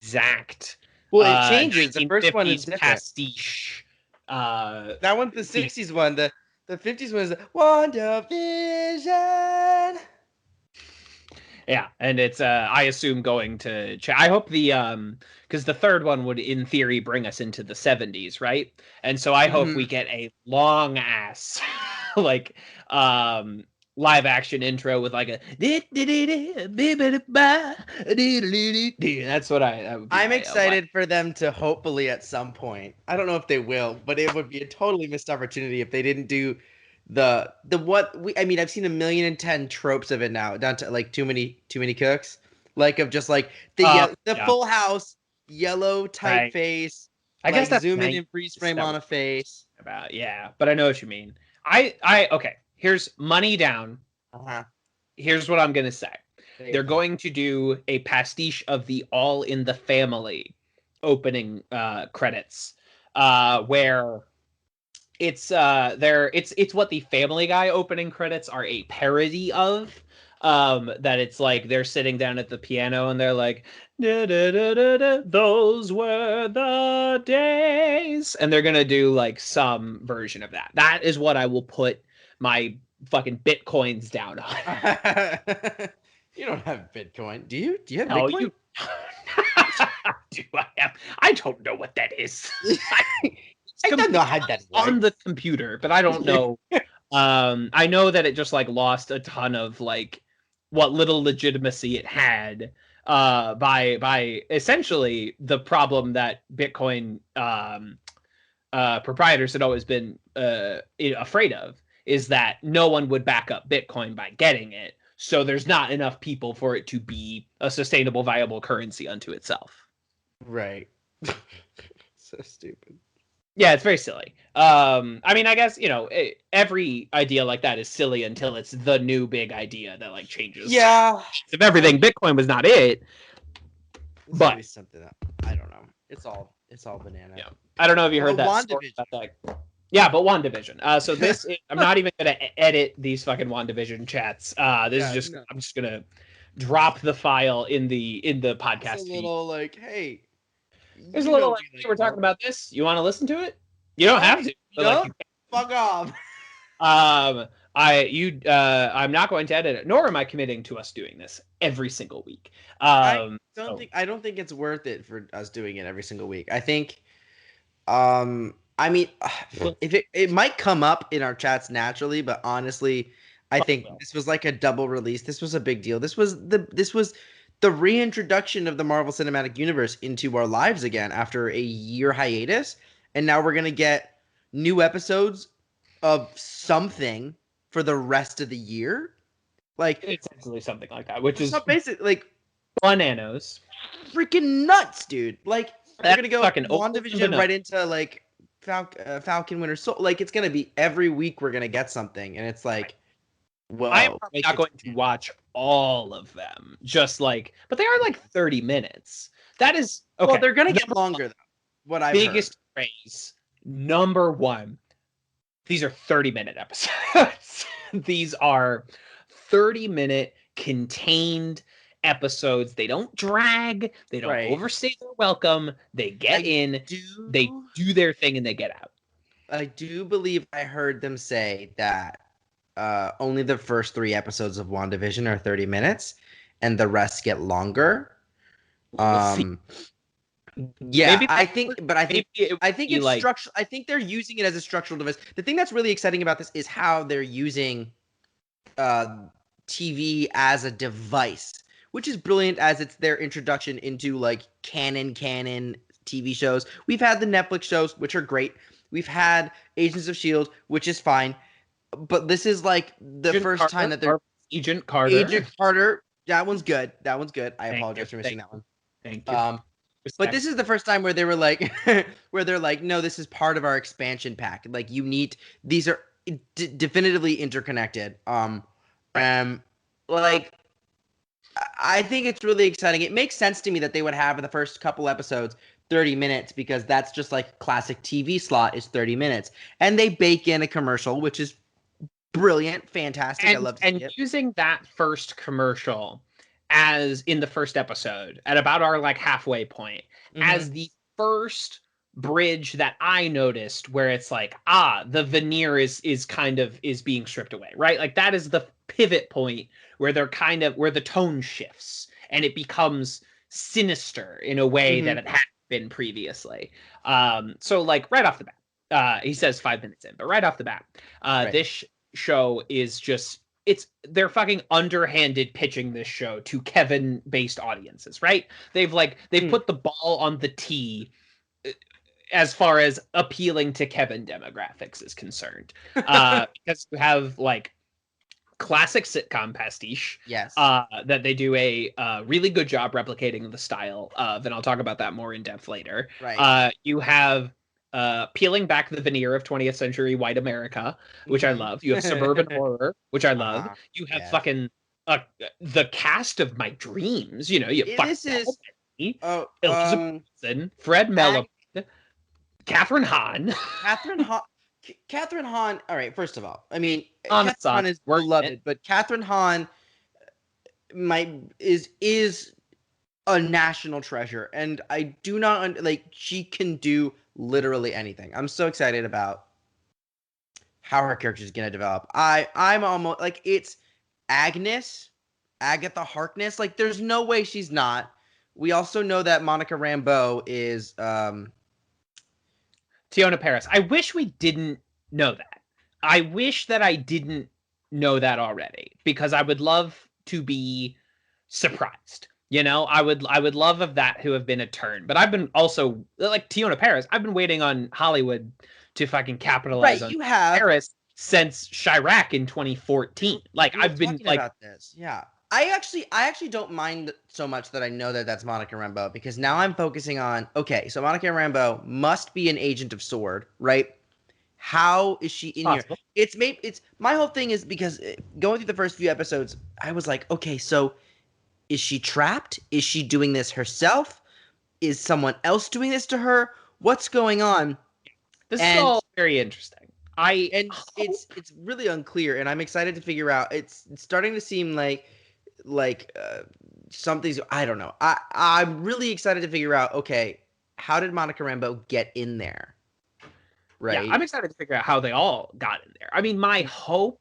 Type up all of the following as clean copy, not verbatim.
exact. Well, it changes. The first one is 1950s different. pastiche. That one's the 60s one. The 50s one is WandaVision. Yeah, and it's I assume going to I hope the because the third one would in theory bring us into the 70s, right? And so I hope we get a long ass like live action intro with like a that's what I'm excited for them to hopefully at some point. I don't know if they will, but it would be a totally missed opportunity if they didn't do the what we I mean I've seen 1,000,010 tropes of it now, down to like too many cooks, like of just like the Full House yellow typeface. I guess that's zoom in and freeze frame on a face. About but I know what you mean. I okay. Here's money down. Here's what I'm gonna say. They're going to do a pastiche of the All in the Family opening credits, where it's what the Family Guy opening credits are a parody of. That it's like they're sitting down at the piano and they're like, da, da, da, da, da, those were the days, and they're gonna do like some version of that. That is what I will put my fucking bitcoins down on. You don't have Bitcoin, do you? Do you have no, Bitcoin? You... do I have? I don't know what that is. I don't know how that works. On the computer, but I don't know. I know that it just like lost a ton of like what little legitimacy it had by essentially the problem that Bitcoin proprietors had always been afraid of, is that no one would back up Bitcoin by getting it. So there's not enough people for it to be a sustainable, viable currency unto itself. Right. So stupid. Yeah, it's very silly. I mean, I guess, every idea like that is silly until it's the new big idea that like changes. Yeah. If everything, Bitcoin was not it. But something that, I don't know. It's all banana. Yeah. I don't know if you heard that story about that. Yeah, but WandaVision. So this, I'm not even gonna edit these fucking WandaVision chats. This is just, I'm just gonna drop the file in the podcast. It's a little like, hey, there's a little like, we're talking about this. You want to listen to it? You don't have to. No, fuck off. I'm not going to edit it, nor am I committing to us doing this every single week. I don't think it's worth it for us doing it every single week. I think, I mean, if it might come up in our chats naturally, but honestly, I think this was like a double release. This was a big deal. This was the reintroduction of the Marvel Cinematic Universe into our lives again after a year hiatus, and now we're gonna get new episodes of something for the rest of the year. Like it's essentially something like that, which is basically like bananas, freaking nuts, dude. Like we're gonna go fucking WandaVision right into like Falcon Winter Soldier. Like it's gonna be every week we're gonna get something, and it's like, well, I'm probably not going to watch all of them. Just like, but they are like 30 minutes. That is okay. Well, they're gonna get longer though. What I biggest phrase number one. These are 30-minute episodes. These are 30-minute contained episodes. They don't drag. They don't overstay their welcome. They get they do their thing, and they get out. I do believe I heard them say that only the first 3 episodes of WandaVision are 30 minutes, and the rest get longer. Yeah, I think it's like, structural. I think they're using it as a structural device. The thing that's really exciting about this is how they're using TV as a device, which is brilliant, as it's their introduction into like canon TV shows. We've had the Netflix shows, which are great. We've had Agents of S.H.I.E.L.D., which is fine. But this is like the first time that they're Agent Carter. That one's good. I apologize for missing that one. Thank you. But this is the first time where they were like, where they're like, no, this is part of our expansion pack. Like these are definitively interconnected. Like, I think it's really exciting. It makes sense to me that they would have in the first couple episodes 30 minutes, because that's just like classic TV slot is 30 minutes. And they bake in a commercial, which is brilliant, fantastic. I love to see it. Using that first commercial as in the first episode at about our like halfway point as the first bridge that I noticed where it's like, the veneer is kind of is being stripped away, right? Like that is the pivot point where they're kind of where the tone shifts and it becomes sinister in a way that it hadn't been previously. So like right off the bat, he says 5 minutes in, but right off the bat, this show is just they're fucking underhanded pitching this show to Kevin based audiences, right? They've put the ball on the tee as far as appealing to Kevin demographics is concerned. Because you have like classic sitcom pastiche. Yes. That they do a really good job replicating the style of, and I'll talk about that more in depth later. Right. You have peeling back the veneer of 20th century white America, which I love. You have suburban horror, which I love. You have fucking the cast of my dreams. You know, this is Elizabeth Olsen, Fred Mellon, Catherine Hahn. Catherine Hahn. All right. First of all, I mean, Catherine Hahn is beloved, but Catherine Hahn is a national treasure, and I do not like. She can do literally anything. I'm so excited about how her character is gonna develop. I'm almost like it's Agatha Harkness. Like, there's no way she's not. We also know that Monica Rambeau is Tiona Paris. I wish we didn't know that. I wish that I didn't know that already, because I would love to be surprised. You know, I would love of that who have been a turn. But I've been also like Tiona Paris. I've been waiting on Hollywood to fucking capitalize on Paris since Chirac in 2014. Like I've been like about this. Yeah. I actually don't mind so much that I know that that's Monica Rambeau, because now I'm focusing on, okay, so Monica Rambeau must be an agent of S.W.O.R.D., right? How is she in here? It's my whole thing is because going through the first few episodes, I was like, okay, so is she trapped? Is she doing this herself? Is someone else doing this to her? What's going on? This is all very interesting. It's really unclear, and I'm excited to figure out. It's starting to seem like something's, I don't know. I'm really excited to figure out, okay, how did Monica Rambeau get in there? Right. Yeah, I'm excited to figure out how they all got in there. I mean, my hope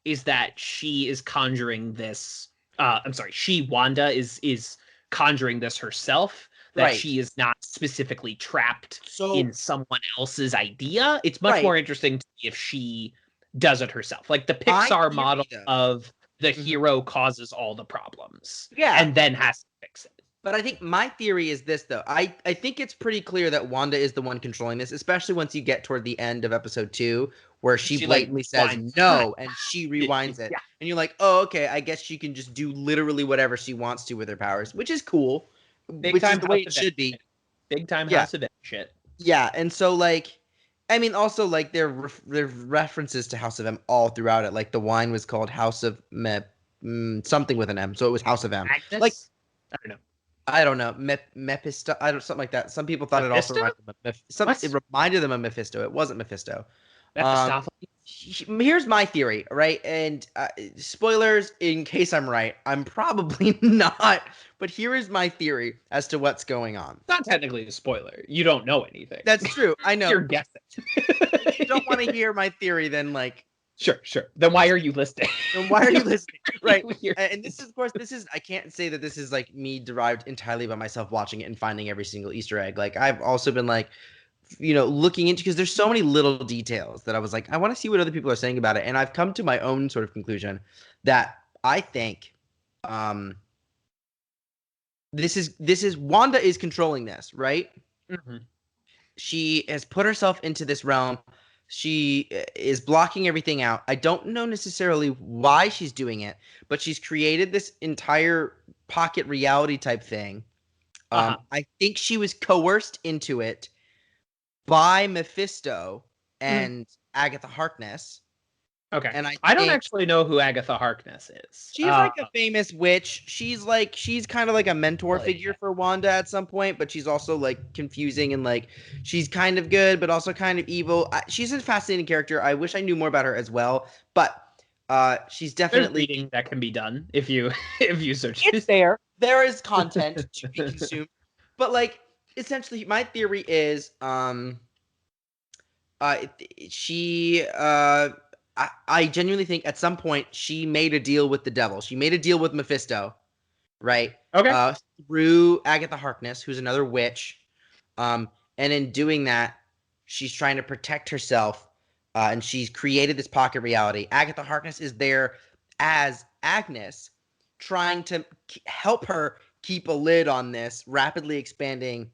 is that she is conjuring this. Wanda is conjuring this herself. That she is not specifically trapped in someone else's idea. It's much more interesting to me if she does it herself. Like the Pixar model of the hero causes all the problems. Yeah. And then has to fix it. But I think my theory is this, though. I think it's pretty clear that Wanda is the one controlling this, especially once you get toward the end of episode 2, where she blatantly says no, and she rewinds it. Yeah. And you're like, oh, okay, I guess she can just do literally whatever she wants to with her powers, which is cool. Which is the way it should be. Big time House of M shit. Yeah, and so, like, I mean, also, like, there are references to House of M all throughout it. Like, the wine was called House of something with an M, so it was House of M. Agnes? Like, I don't know. Mephisto. Something like that. Some people thought Mephisto? It also it reminded them of Mephisto. It wasn't Mephisto. Here's my theory, right? And spoilers in case I'm right. I'm probably not. But here is my theory as to what's going on. It's not technically a spoiler. You don't know anything. That's true. I know. You're guessing. If you don't want to hear my theory, then like... Sure. Then why are you listening? Right. And this is, of course, I can't say that this is like me derived entirely by myself watching it and finding every single Easter egg. Like, I've also been like, you know, looking into, because there's so many little details that I was like, I want to see what other people are saying about it. And I've come to my own sort of conclusion that I think this is Wanda is controlling this, right? Mm-hmm. She has put herself into this realm. She is blocking everything out. I don't know necessarily why she's doing it, but she's created this entire pocket reality type thing. I think she was coerced into it by Mephisto and Agatha Harkness. Okay. And I don't actually know who Agatha Harkness is. She's like a famous witch. She's kind of like a mentor figure for Wanda at some point, but she's also like confusing and like she's kind of good, but also kind of evil. She's a fascinating character. I wish I knew more about her as well. But She's There's definitely reading that can be done if you if you search. It's there. There is content to be consumed, but like essentially, my theory is she I genuinely think at some point she made a deal with the devil. She made a deal with Mephisto, right? Okay. Through Agatha Harkness, who's another witch. And in doing that, she's trying to protect herself, and she's created this pocket reality. Agatha Harkness is there as Agnes, trying to help her keep a lid on this rapidly expanding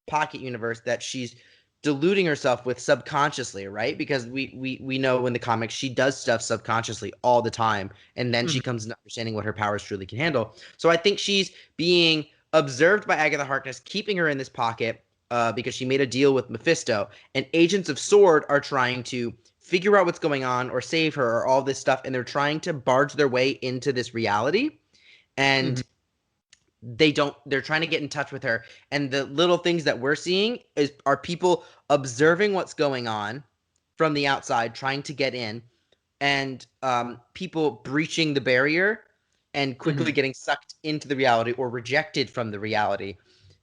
pocket universe that she's deluding herself with subconsciously, right? Because we know in the comics she does stuff subconsciously all the time, and then she comes to understanding what her powers truly can handle. So I think she's being observed by Agatha Harkness, keeping her in this pocket because she made a deal with Mephisto, and Agents of S.W.O.R.D. are trying to figure out what's going on or save her or all this stuff, and they're trying to barge their way into this reality, and they're trying to get in touch with her, and the little things that we're seeing are people observing what's going on from the outside, trying to get in, and people breaching the barrier and quickly getting sucked into the reality or rejected from the reality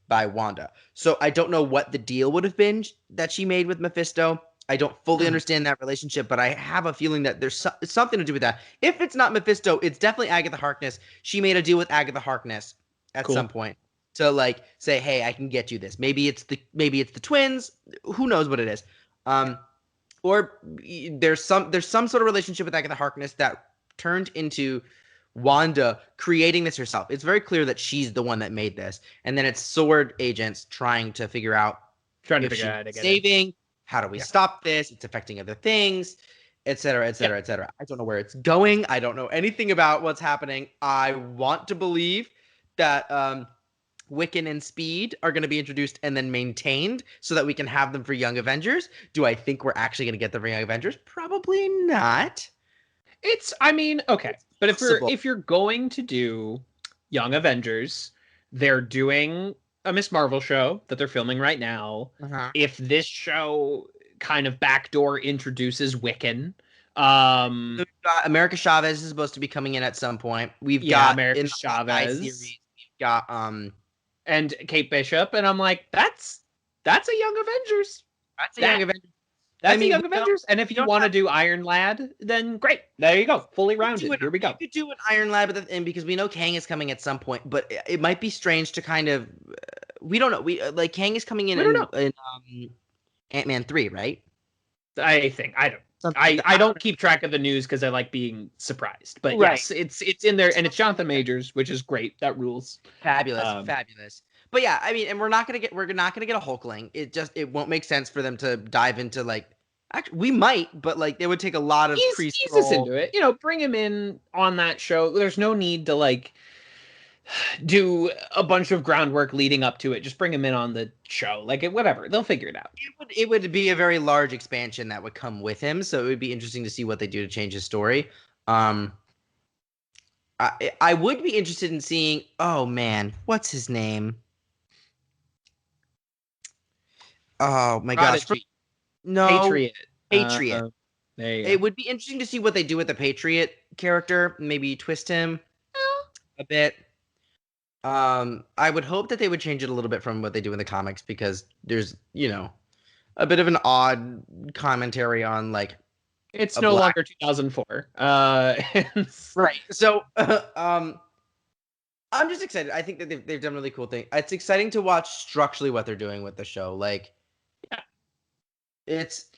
by Wanda. So I don't know what the deal would have been that she made with Mephisto. I don't fully understand that relationship, but I have a feeling that there's something to do with that. If it's not Mephisto, it's definitely Agatha Harkness. She made a deal with Agatha Harkness at some point to like say, "Hey, I can get you this." Maybe it's the twins. Who knows what it is? Or there's some sort of relationship with Agatha Harkness that turned into Wanda creating this herself. It's very clear that she's the one that made this, and then it's S.W.O.R.D. agents trying to figure out Trying to figure out how to get saving. How do we stop this? It's affecting other things, et cetera, et cetera, et cetera. I don't know where it's going. I don't know anything about what's happening. I want to believe that Wiccan and Speed are going to be introduced and then maintained so that we can have them for Young Avengers. Do I think we're actually going to get them for Young Avengers? Probably not. I mean, okay. But if you're going to do Young Avengers, they're doing a Miss Marvel show that they're filming right now. If this show kind of backdoor introduces Wiccan, America Chavez is supposed to be coming in at some point. We've got America Chavez. Series, we've got and Kate Bishop, and I'm like, that's a Young Avengers. That's a Young Avengers. That's a Young Avengers. And if you want to do Iron Lad, then great. There you go. Fully rounded. Here we go. You could do an Iron Lad, and because we know Kang is coming at some point, but it might be strange to kind of we don't know. Kang is coming in Ant-Man 3, right? I think I don't keep track of the news because I like being surprised. But yes, it's in there, and it's Jonathan Majors, which is great. That rules. Fabulous. But yeah, I mean, and we're not gonna get a Hulkling. It won't make sense for them to dive into like. Actually, we might, but like it would take a lot of ease us into it. Bring him in on that show. There's no need to like do a bunch of groundwork leading up to it. Just bring him in on the show. Like whatever, they'll figure it out. It would be a very large expansion that would come with him, so it would be interesting to see what they do to change his story. I would be interested in seeing. Oh man, what's his name? Oh my gosh! No, Patriot. It would be interesting to see what they do with the Patriot character. Maybe twist him a bit. I would hope that they would change it a little bit from what they do in the comics, because there's a bit of an odd commentary on like it's no longer 2004. Right. So I'm just excited. I think that they've done really cool things. It's exciting to watch structurally what they're doing with the show. Like, it's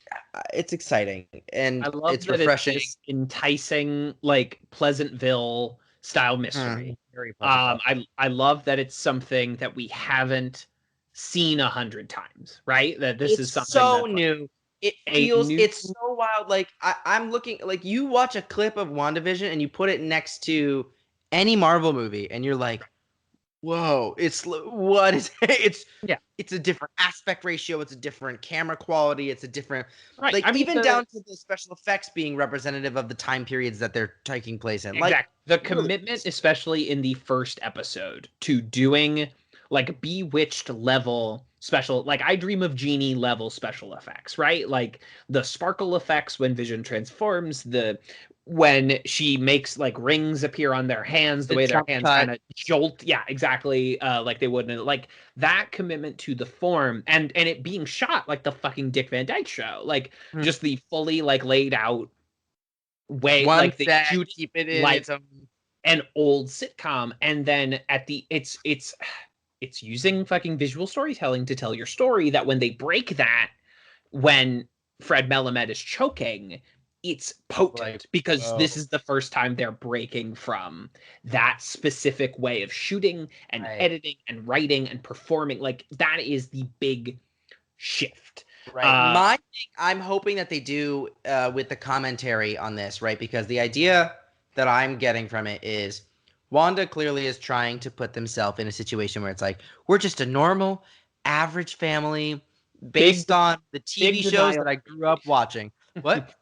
exciting, and I love it's refreshing. It's enticing, like Pleasantville style mystery. Very I love that it's something that we haven't seen 100 times, right? That this is something so new. It feels it's so wild. Like I'm looking, like you watch a clip of WandaVision and you put it next to any Marvel movie, and you're like, whoa, it's a different aspect ratio, it's a different camera quality, it's a different even down to the special effects being representative of the time periods that they're taking place in. Exactly. Like the commitment, especially in the first episode, to doing like Bewitched level special, like I Dream of Jeannie level special effects, right? Like the sparkle effects when Vision transforms, the when she makes like rings appear on their hands, the way their hands kind of jolt. Yeah, exactly. Like they wouldn't, like that commitment to the form and it being shot like the fucking Dick Van Dyke Show, like just the fully like laid out way, like they shoot keep it in like its own... an old sitcom, and then at the it's using fucking visual storytelling to tell your story, that when they break that, when Fred Melamed is choking, it's potent because this is the first time they're breaking from that specific way of shooting and editing and writing and performing. Like that is the big shift. Right. My thing, I'm hoping that they do with the commentary on this, right? Because the idea that I'm getting from it is Wanda clearly is trying to put themselves in a situation where it's like, we're just a normal, average family based on the TV shows that I grew up watching. What?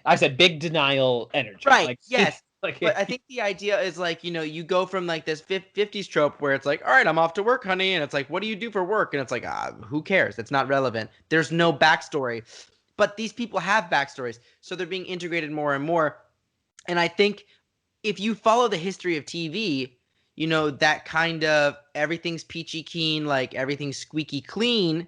I said big denial energy. Right. Like, yes. But I think the idea is like, you go from like this 50s trope where it's like, all right, I'm off to work, honey. And it's like, what do you do for work? And it's like, who cares? It's not relevant. There's no backstory. But these people have backstories. So they're being integrated more and more. And I think if you follow the history of TV, that kind of everything's peachy keen, like everything's squeaky clean,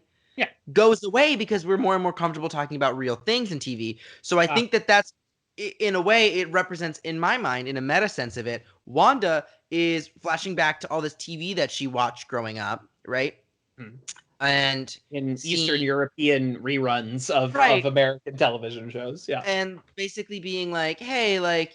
goes away because we're more and more comfortable talking about real things in TV. So I think that's, in a way, it represents, in my mind, in a meta sense of it, Wanda is flashing back to all this TV that she watched growing up, right? And in Eastern European reruns of American television shows, and basically being like, hey, like,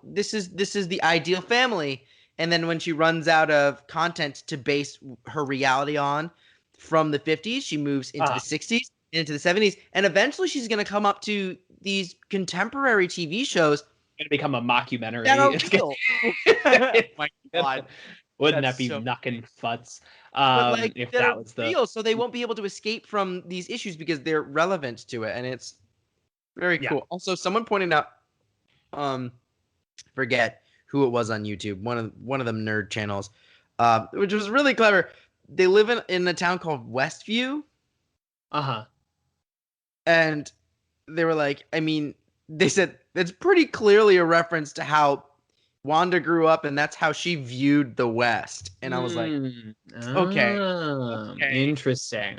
this is the ideal family. And then when she runs out of content to base her reality on from the 50s, she moves into the 60s, into the 70s, and eventually she's going to come up to these contemporary TV shows. Going to become a mockumentary. Oh my God. Wouldn't that be knocking futz? But like, if that was real, so they won't be able to escape from these issues because they're relevant to it, and it's very cool. Also, someone pointed out, forget who it was on YouTube, one of them nerd channels, which was really clever. They live in a town called Westview. And they were like, I mean, they said it's pretty clearly a reference to how Wanda grew up, and that's how she viewed the West. And I was like, okay. Interesting.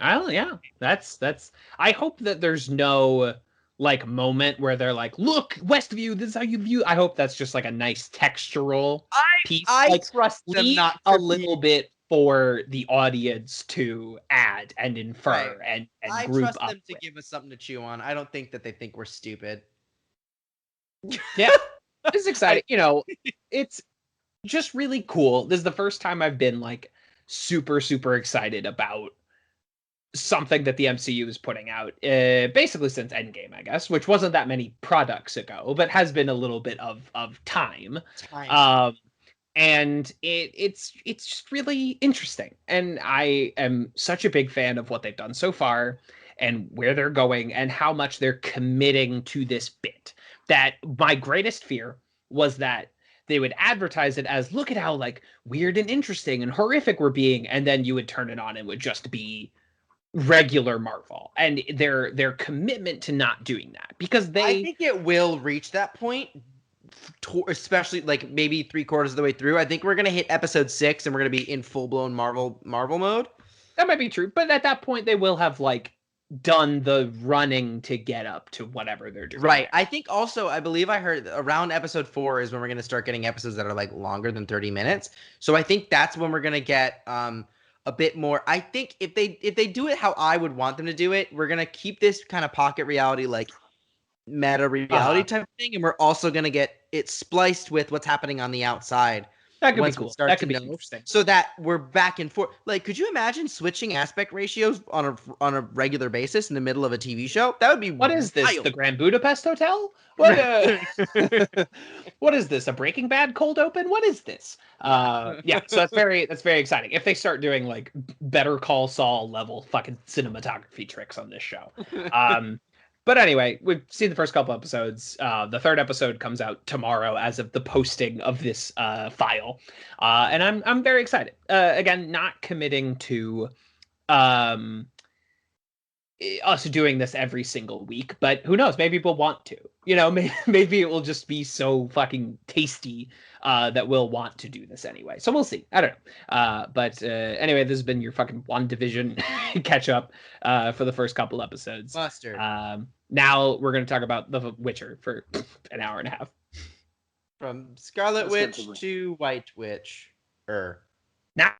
That's I hope that there's no like moment where they're like, look, Westview, this is how you view. I hope that's just like a nice textural piece. I trust them not a little bit for the audience to add and infer and I group trust up them to give us something to chew on. I don't think that they think we're stupid. Yeah. It's exciting. It's just really cool. This is the first time I've been like super, super excited about something that the MCU is putting out, basically since Endgame, I guess, which wasn't that many products ago, but has been a little bit of time. And it's just really interesting. And I am such a big fan of what they've done so far and where they're going and how much they're committing to this bit. That my greatest fear was that they would advertise it as, look at how like weird and interesting and horrific we're being, and then you would turn it on and it would just be regular Marvel. And their commitment to not doing that, because I think it will reach that point, especially like maybe 3/4 of the way through. I think we're gonna hit episode 6 and we're gonna be in full-blown Marvel mode. That might be true, but at that point they will have like done the running to get up to whatever they're doing. Right. I think also, I believe I heard around episode 4 is when we're going to start getting episodes that are like longer than 30 minutes. So I think that's when we're going to get a bit more. I think if they do it how I would want them to do it, we're going to keep this kind of pocket reality, like meta reality type thing. And we're also going to get it spliced with what's happening on the outside. That could be cool. That could be interesting. So that we're back and forth. Like, could you imagine switching aspect ratios on a regular basis in the middle of a TV show? That would be What is this? The Grand Budapest Hotel? What? What is this? A Breaking Bad cold open? What is this? Yeah. So that's very exciting. If they start doing like Better Call Saul level fucking cinematography tricks on this show. But anyway, we've seen the first couple episodes. The third episode comes out tomorrow as of the posting of this file. And I'm very excited. Again, not committing to us doing this every single week, but who knows? Maybe we'll want to. Maybe it will just be so fucking tasty that we'll want to do this anyway. So we'll see. I don't know. But anyway, this has been your fucking WandaVision catch up for the first couple episodes. Mustard. Now we're going to talk about The Witcher for an hour and a half. From Scarlet Witch to White Witch. Now